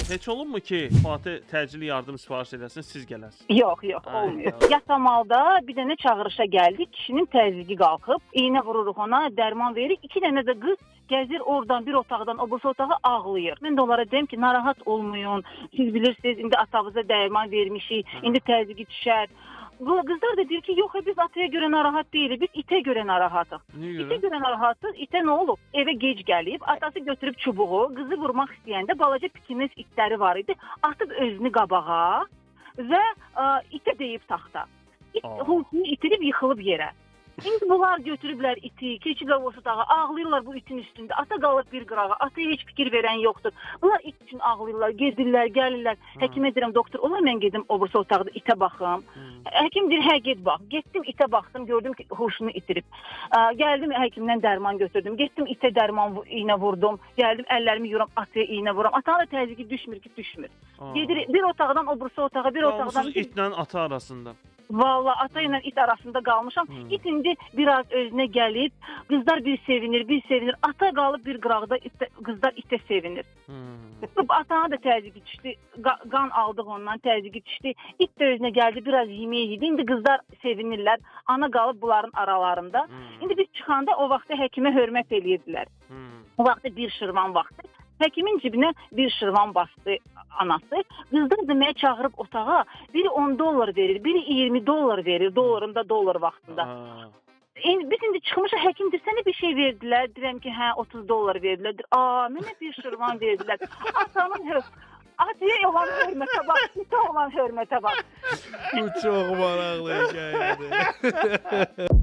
Heç olunmu ki, Fatih təcili yardım sifariş edəsin, siz gələsiniz? Yox, Ay, olmuyor. ya. Yasamalda bir dənə çağırışa gəldik. Kişinin təzyiqi qalxıb, iynə vururuq ona, dərman veririk. 2 dənə də qız gəzir oradan bir otaqdan o birisi otağa ağlayır. Mən də onlara deyim ki, narahat olmayın. Siz bilirsiniz, indi atanıza dərman vermişik, indi təzyiqi düşər. Qızlar da deyir ki, yox, biz ataya görə narahat deyilik, biz itə görə narahatıq. İtə görə narahatıq, itə nə olub? Evə gec gəlib, atası götürüb çubuğu, qızı vurmaq istəyəndə balaca pikiniz itləri var idi. Atıb özünü qabağa və itə deyib taxta. İt huşunu itirib yıxılıb yerə. İndi bunlar götürüblər iti, keçiblər o otağa, ağlayırlar bu itin üstündə. Ata qalıb bir qırağa, ataya heç fikir verən yoxdur. Bunlar it üçün ağlayırlar, gedirlər, gəlirlər. Həkimə deyirəm, doktor, olar mən gedim o birisi otaqda itə baxım. Həkim deyir, hə, get bax. Getdim itə baxdım, gördüm ki, huşunu itirib. Gəldim həkimdən dərman götürdüm. Getdim itə dərman iynə vurdum. Gəldim əllərimi yuram, ataya iynə vuram. Atanın da təzyiqi düşmür ki, düşmür. Gedir bir otaqdan o birisi otağa, bir otaqdan itlə ata arasında. Vallahi ata ilə it arasında qalmışam. İt indi biraz özünə gəlib, qızlar bir sevinir. Ata qalıb bir qıraqda, qızlar itə sevinir. Atana da təzyiqi düşdü, qan aldıq ondan, təzyiqi düşdü. İt də özünə gəldi, biraz yemək yedi. İndi qızlar sevinirlər, ana qalıb bunların aralarında. İndi biz çıxanda o vaxtda həkimə hörmət eləyirdilər. O vaxtda bir şırvan vaxtı. Həkimin cibinə bir şırvan bastı anası. Qızlar deməyə çağırıb otağa, biri 10 dollar verir, biri 20 dollar verir, dollarında dollar vaxtında. Biz indi çıxmışıq, həkim deyir, sənə bir şey verdilər. Deyirəm ki, hə, 30 dollar verdilər. Mənə bir şırvan verdilər. Atanın ataya olan hörmətə bax, itə olan hörmətə bax. Bu çox maraqlı hekayədir.